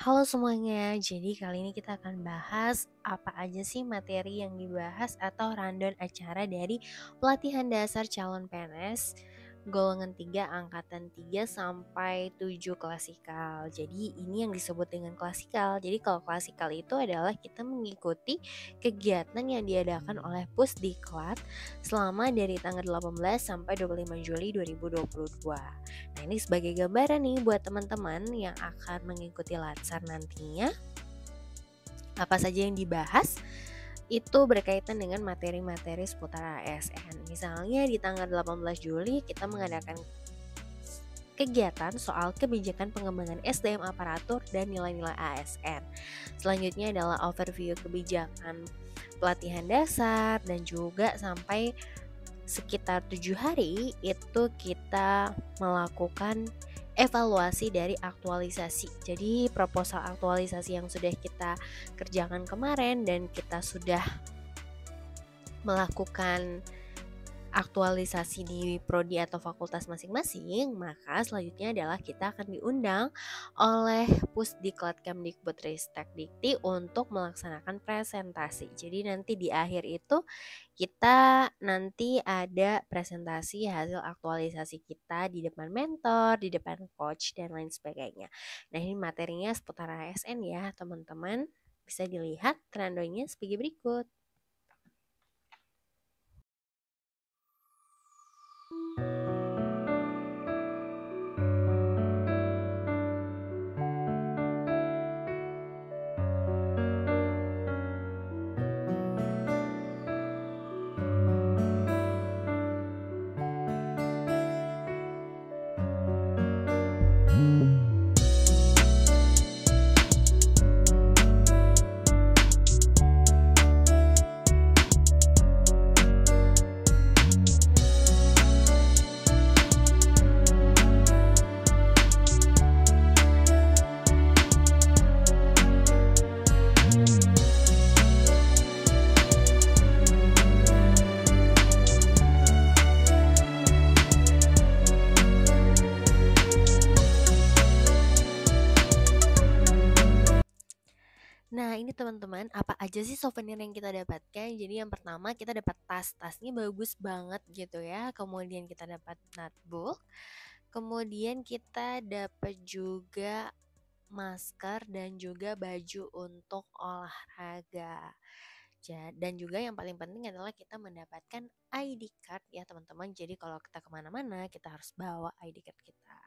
Halo semuanya, jadi kali ini kita akan bahas apa aja sih materi yang dibahas atau rundown acara dari pelatihan dasar calon PNS golongan 3 angkatan 3 sampai 7 klasikal. Jadi ini yang disebut dengan klasikal. Jadi kalau klasikal itu adalah kita mengikuti kegiatan yang diadakan oleh Pusdiklat selama dari tanggal 18 sampai 25 Juli 2022. Nah, ini sebagai gambaran nih buat teman-teman yang akan mengikuti Latsar nantinya. Apa saja yang dibahas itu berkaitan dengan materi-materi seputar ASN. Misalnya di tanggal 18 Juli kita mengadakan kegiatan soal kebijakan pengembangan SDM aparatur dan nilai-nilai ASN. Selanjutnya adalah overview kebijakan pelatihan dasar dan juga sampai sekitar 7 hari itu kita melakukan evaluasi dari aktualisasi. Jadi proposal aktualisasi yang sudah kita kerjakan kemarin dan kita sudah melakukan aktualisasi di prodi atau fakultas masing-masing, maka selanjutnya adalah kita akan diundang oleh Pusdiklat Kemdikbudristek Dikti untuk melaksanakan presentasi. Jadi nanti di akhir itu kita nanti ada presentasi hasil aktualisasi kita di depan mentor, di depan coach dan lain sebagainya. Nah, ini materinya seputar ASN ya, teman-teman. Bisa dilihat rundownnya sebagai berikut. Nah, ini teman-teman, apa aja sih souvenir yang kita dapatkan? Jadi yang pertama kita dapat tas-tasnya bagus banget gitu ya. Kemudian kita dapat notebook. Kemudian kita dapat juga masker dan juga baju untuk olahraga. Dan juga yang paling penting adalah kita mendapatkan ID card ya teman-teman. Jadi kalau kita kemana-mana kita harus bawa ID card kita.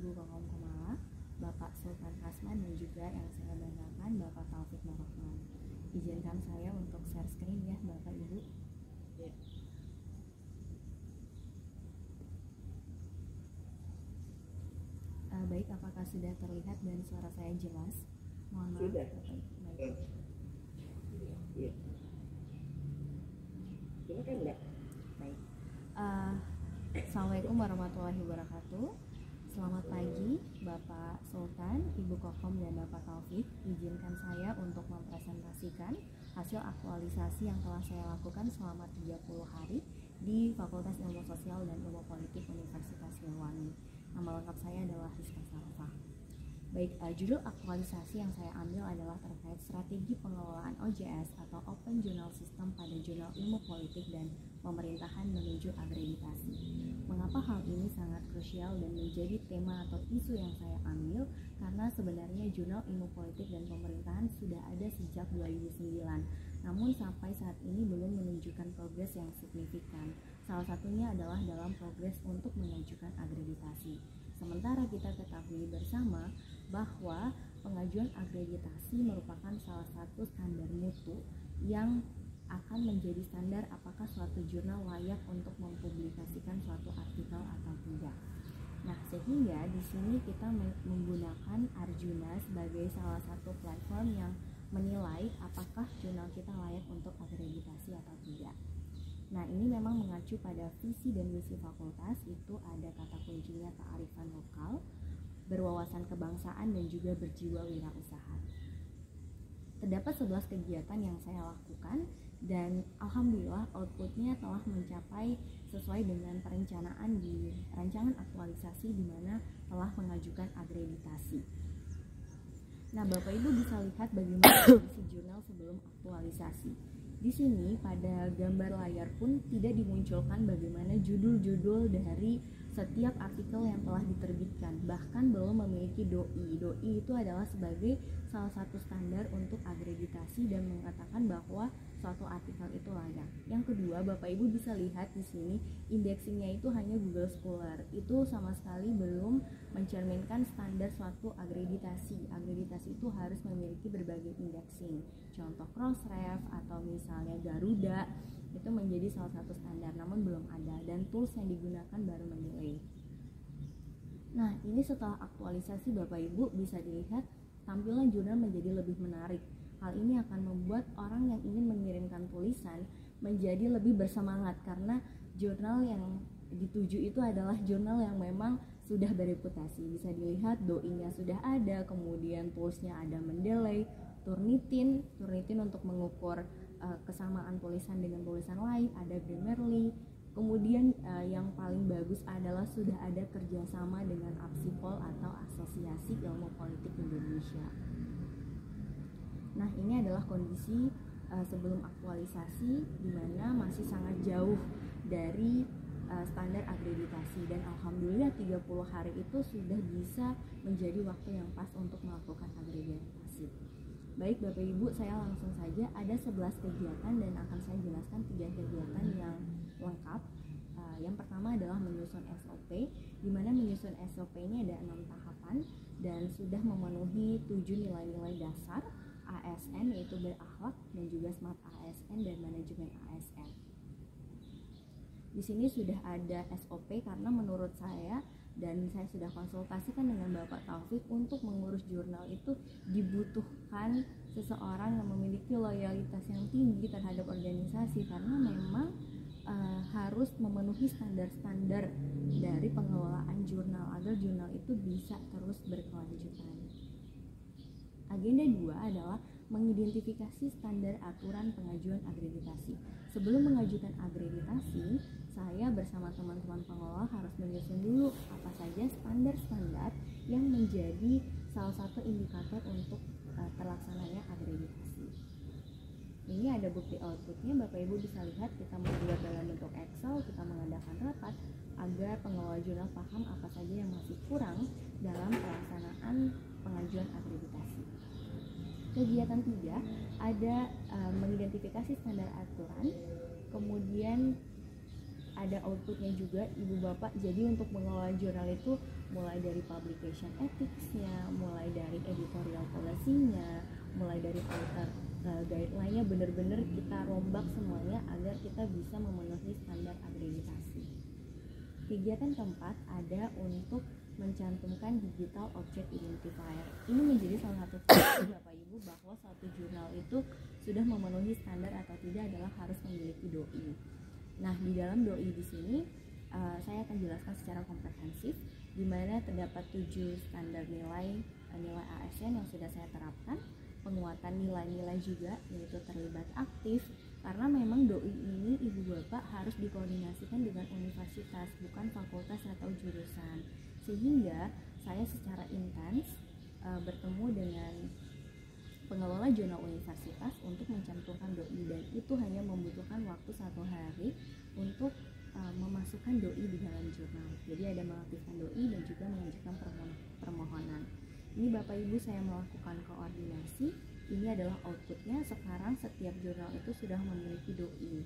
Ibu Kokom Kumala, Bapak Sultan Hasman, dan juga yang saya banggakan Bapak Taufik Marahman. Izinkan saya untuk share screen ya Bapak Ibu. Baik, apakah sudah terlihat dan suara saya jelas? Mohon maaf Sudah. Bapak Ibu. Baik. Iya. Silakan Mbak. Baik. Assalamualaikum warahmatullahi wabarakatuh. Selamat pagi Bapak Sultan, Ibu Kokom, dan Bapak Taufik. Izinkan saya untuk mempresentasikan hasil aktualisasi yang telah saya lakukan selama 30 hari di Fakultas Ilmu Sosial dan Ilmu Politik Universitas Siliwangi. Nama lengkap saya adalah Rizka Sarfa. Baik, judul aktualisasi yang saya ambil adalah terkait strategi pengelolaan OJS atau Open Journal System pada jurnal ilmu politik dan pemerintahan menuju akreditasi. Mengapa hal ini sangat krusial dan menjadi tema atau isu yang saya ambil? Karena sebenarnya jurnal ilmu politik dan pemerintahan sudah ada sejak 2009, namun sampai saat ini belum menunjukkan progres yang signifikan. Salah satunya adalah dalam progres untuk mengajukan akreditasi. Sementara kita ketahui bersama bahwa pengajuan akreditasi merupakan salah satu standar mutu yang akan menjadi standar apakah suatu jurnal layak untuk mempublikasikan suatu artikel atau tidak. Nah, sehingga di sini kita menggunakan Arjuna sebagai salah satu platform yang menilai apakah jurnal kita layak untuk akreditasi atau tidak. Nah, ini memang mengacu pada visi dan misi fakultas. Itu ada kata kuncinya kearifan lokal, berwawasan kebangsaan, dan juga berjiwa wirausaha. Terdapat 11 kegiatan yang saya lakukan dan alhamdulillah outputnya telah mencapai sesuai dengan perencanaan di rancangan aktualisasi di mana telah mengajukan akreditasi. Nah, Bapak Ibu bisa lihat bagaimana kondisi jurnal sebelum aktualisasi. Di sini pada gambar layar pun tidak dimunculkan bagaimana judul-judul dari setiap artikel yang telah diterbitkan, bahkan belum memiliki doi. Doi itu adalah sebagai salah satu standar untuk akreditasi dan mengatakan bahwa suatu artikel itu layak. Yang kedua, Bapak Ibu bisa lihat di sini indeksingnya itu hanya Google Scholar. Itu sama sekali belum mencerminkan standar suatu akreditasi. Akreditasi itu harus memiliki berbagai indexing. Contoh Crossref atau misalnya Garuda itu menjadi salah satu standar, namun belum ada, dan tools yang digunakan baru mendelay. Nah, ini setelah aktualisasi Bapak Ibu bisa dilihat tampilan jurnal menjadi lebih menarik. Hal ini akan membuat orang yang ingin mengirimkan tulisan menjadi lebih bersemangat karena jurnal yang dituju itu adalah jurnal yang memang sudah bereputasi. Bisa dilihat doi-nya sudah ada, kemudian toolsnya ada mendelay, Turnitin untuk mengukur kesamaan tulisan dengan tulisan lain, ada Grammarly. Kemudian yang paling bagus adalah sudah ada kerjasama dengan APSIPOL atau Asosiasi Ilmu Politik Indonesia. Nah, ini adalah kondisi sebelum aktualisasi di mana masih sangat jauh dari standar akreditasi, dan alhamdulillah 30 hari itu sudah bisa menjadi waktu yang pas untuk melakukan akreditasi. Baik Bapak Ibu, saya langsung saja, ada 11 kegiatan dan akan saya jelaskan 3 kegiatan yang lengkap. Yang pertama adalah menyusun SOP, di mana menyusun SOP ini ada 6 tahapan dan sudah memenuhi 7 nilai-nilai dasar ASN, yaitu berakhlak dan juga Smart ASN dan manajemen ASN. Di sini sudah ada SOP karena menurut saya, dan saya sudah konsultasikan dengan Bapak Taufik, untuk mengurus jurnal itu dibutuhkan seseorang yang memiliki loyalitas yang tinggi terhadap organisasi, karena memang harus memenuhi standar-standar dari pengelolaan jurnal agar jurnal itu bisa terus berkelanjutan. Agenda 2 adalah mengidentifikasi standar aturan pengajuan akreditasi. Sebelum mengajukan akreditasi, saya bersama teman-teman pengelola harus menyusun dulu apa saja standar-standar yang menjadi salah satu indikator untuk terlaksananya akreditasi. Ini ada bukti outputnya, Bapak Ibu bisa lihat kita membuat dalam bentuk Excel, kita mengadakan rapat agar pengelola jurnal paham apa saja yang masih kurang dalam pelaksanaan pengajuan akreditasi. Kegiatan 3 ada mengidentifikasi standar aturan, kemudian ada outputnya juga Ibu Bapak. Jadi untuk mengelola jurnal itu mulai dari publication ethics-nya, mulai dari editorial policy-nya, mulai dari author guideline-nya, benar-benar kita rombak semuanya agar kita bisa memenuhi standar akreditasi. Kegiatan keempat ada untuk mencantumkan digital object identifier. Ini menjadi salah satu kunci Bapak Ibu bahwa suatu jurnal itu sudah memenuhi standar atau tidak adalah harus memiliki doi. Nah, di dalam doi di sini saya akan jelaskan secara komprehensif, di mana terdapat 7 standar nilai ASN yang sudah saya terapkan. Penguatan nilai-nilai juga, yaitu terlibat aktif, karena memang doi ini Ibu Bapak harus dikoordinasikan dengan universitas, bukan fakultas atau jurusan. Sehingga saya secara intens bertemu dengan pengelola jurnal universitas untuk mencantumkan doi, dan itu hanya membutuhkan waktu 1 hari untuk memasukkan doi di dalam jurnal. Jadi ada mengaktifkan doi dan juga mengajukan permohonan. Ini Bapak Ibu saya melakukan koordinasi. Ini adalah outputnya. Sekarang setiap jurnal itu sudah memiliki doi.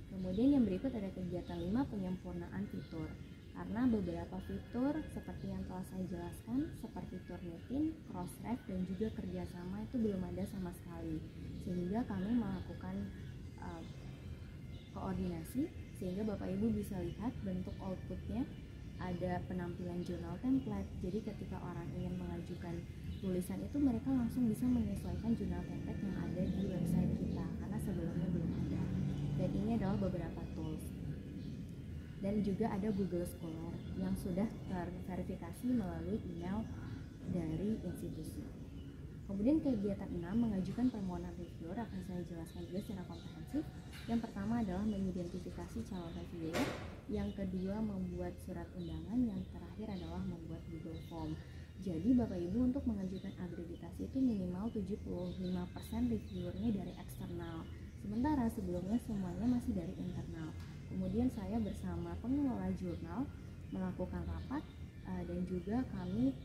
Kemudian yang berikut ada kegiatan 5, penyempurnaan fitur. Karena beberapa fitur seperti yang telah saya jelaskan, seperti Turnitin, Crossref, dan juga kerjasama itu belum ada sama sekali, sehingga kami melakukan koordinasi sehingga Bapak Ibu bisa lihat bentuk outputnya. Ada penampilan jurnal template, jadi ketika orang ingin mengajukan tulisan itu mereka langsung bisa menyesuaikan jurnal template yang ada di website kita karena sebelumnya belum ada. Dan ini adalah beberapa tools. Dan juga ada Google Scholar yang sudah terverifikasi melalui email dari institusi. Kemudian kegiatan 6, mengajukan permohonan reviewer, akan saya jelaskan juga secara komprehensif. Yang pertama adalah mengidentifikasi calon reviewer, yang kedua membuat surat undangan, yang terakhir adalah membuat Google Form. Jadi Bapak Ibu untuk mengajukan akreditasi itu minimal 75% reviewernya dari eksternal. Sementara sebelumnya semuanya masih dari internal. Kemudian saya bersama pengelola jurnal melakukan rapat dan juga kami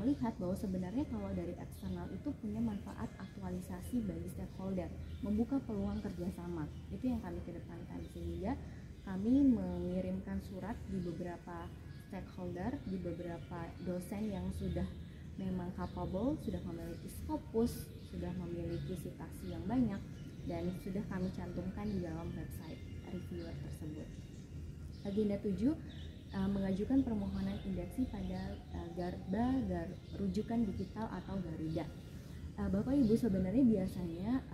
melihat bahwa sebenarnya kalau dari eksternal itu punya manfaat aktualisasi bagi stakeholder, membuka peluang kerjasama. Itu yang kami kedepankan, sehingga kami mengirimkan surat di beberapa stakeholder, di beberapa dosen yang sudah memang capable, sudah memiliki Scopus, sudah memiliki citasi yang banyak, dan sudah kami cantumkan di dalam website reviewer tersebut. Agenda 7, mengajukan permohonan indeksi pada rujukan digital atau Garuda. Bapak Ibu sebenarnya biasanya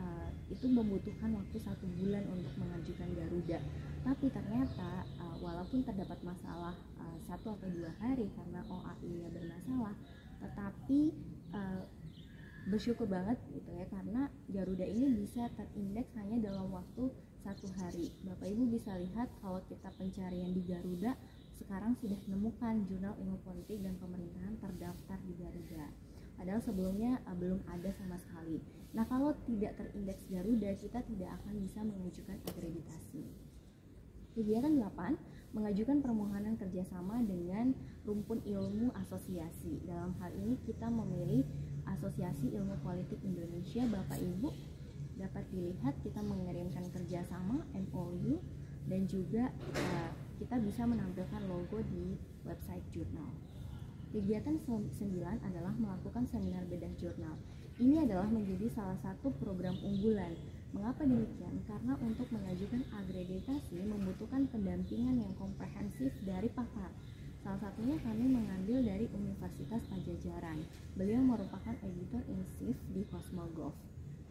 itu membutuhkan waktu 1 bulan untuk mengajukan Garuda, tapi ternyata walaupun terdapat masalah 1 atau 2 hari karena OAI-nya bermasalah, tetapi bersyukur banget gitu ya, karena Garuda ini bisa terindeks hanya dalam waktu 1 hari. Bapak Ibu bisa lihat kalau kita pencarian di Garuda, sekarang sudah menemukan jurnal ilmu politik dan pemerintahan terdaftar di Garuda. Padahal sebelumnya belum ada sama sekali. Nah, kalau tidak terindeks Garuda, kita tidak akan bisa mengajukan akreditasi. Kegiatan 8, mengajukan permohonan kerjasama dengan rumpun ilmu asosiasi. Dalam hal ini kita memilih Asosiasi Ilmu Politik Indonesia. Bapak Ibu dapat dilihat kita mengirimkan kerjasama MOU, dan juga kita bisa menampilkan logo di website jurnal. Kegiatan 9 adalah melakukan seminar bedah jurnal. Ini adalah menjadi salah satu program unggulan. Mengapa demikian? Karena untuk mengajukan akreditasi membutuhkan pendampingan yang komprehensif dari pakar. Salah satunya kami mengambil dari Universitas Pajajaran. Beliau merupakan editor in chief di Cosmogov.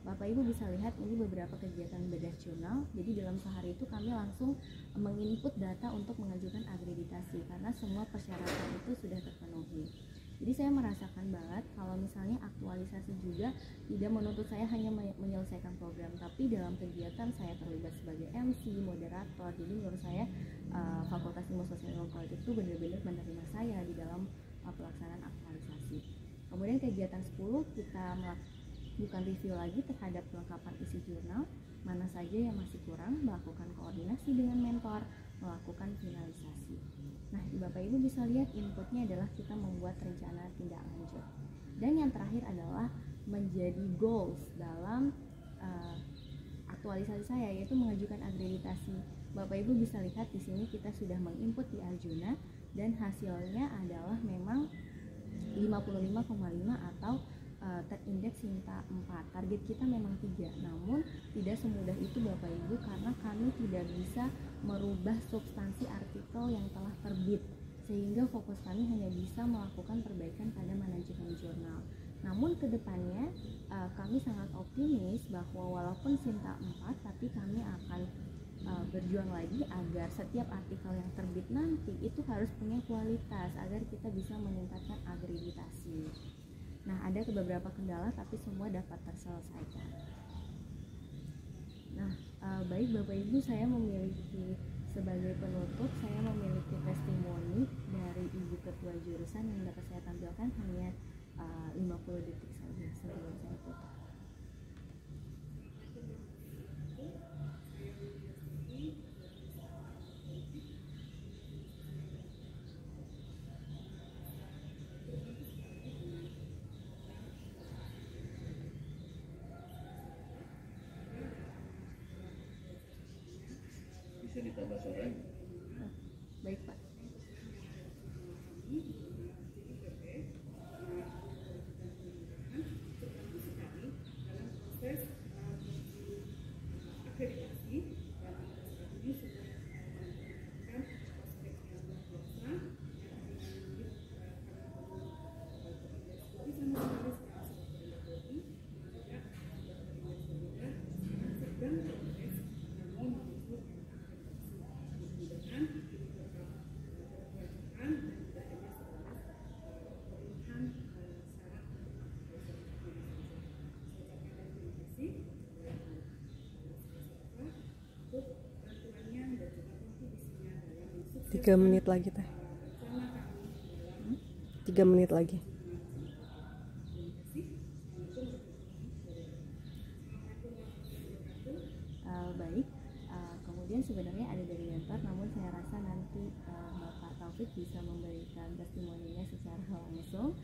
Bapak Ibu bisa lihat ini beberapa kegiatan bedah jurnal. Jadi dalam sehari itu kami langsung menginput data untuk mengajukan akreditasi karena semua persyaratan itu sudah terpenuhi. Jadi saya merasakan banget kalau misalnya aktualisasi juga tidak menuntut saya hanya menyelesaikan program, tapi dalam kegiatan saya terlibat sebagai MC, moderator. Jadi menurut saya Fakultas Ilmu Sosial dan Politik itu benar-benar menerima saya di dalam pelaksanaan aktualisasi. Kemudian kegiatan 10, kita melakukan review lagi terhadap kelengkapan isi jurnal, mana saja yang masih kurang, melakukan koordinasi dengan mentor, melakukan finalisasi. Nah, Bapak Ibu bisa lihat inputnya adalah kita membuat rencana tindak lanjut. Dan yang terakhir adalah menjadi goals dalam aktualisasi saya, yaitu mengajukan akreditasi. Bapak Ibu bisa lihat di sini kita sudah menginput di Arjuna dan hasilnya adalah memang 55,5 atau terindeks Sinta 4. Target kita memang 3, namun tidak semudah itu Bapak Ibu karena kami tidak bisa merubah substansi artikel yang telah terbit, sehingga fokus kami hanya bisa melakukan perbaikan pada manajemen jurnal. Namun kedepannya kami sangat optimis bahwa walaupun Sinta 4, tapi kami akan berjuang lagi agar setiap artikel yang terbit nanti itu harus punya kualitas agar kita bisa meningkatkan akreditasi. Nah, ada beberapa kendala tapi semua dapat terselesaikan. Nah, baik Bapak Ibu, saya memiliki sebagai penutup, saya memiliki testimoni dari Ibu Ketua Jurusan yang dapat saya tampilkan hanya 50 detik saja sebelum saya tutup. Bisa ditambah suaranya? Baik Pak. Sama sekali 3 menit lagi teh. 3 menit lagi. Baik, kemudian sebenarnya ada dari mentor, namun saya rasa nanti Bapak Taufik bisa memberikan testimoninya secara langsung.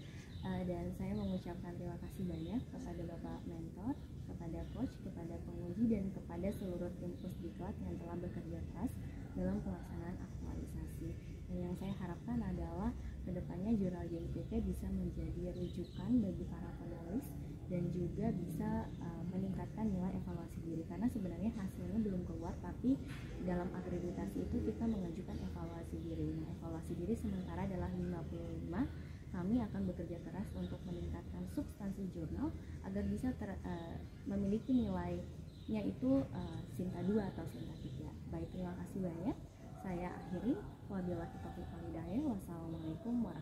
Dan saya mengucapkan terima kasih banyak kepada Bapak mentor, kepada coach, kepada penguji, dan kepada seluruh tim Pusdiklat yang telah bekerja keras dalam pelaksanaan aktualisasi. Dan yang saya harapkan adalah kedepannya jurnal JIPK bisa menjadi rujukan bagi para penulis dan juga bisa meningkatkan nilai evaluasi diri, karena sebenarnya hasilnya belum keluar, tapi dalam akreditasi itu kita mengajukan evaluasi diri. Nah, evaluasi diri sementara adalah 55. Kami akan bekerja keras untuk meningkatkan substansi jurnal agar bisa memiliki nilainya itu Sinta 2 atau Sinta 3. Baik, terima kasih banyak. Saya akhiri. Wabillahi taufiq wal hidayah. Wassalamualaikum warahmatullahi wabarakatuh.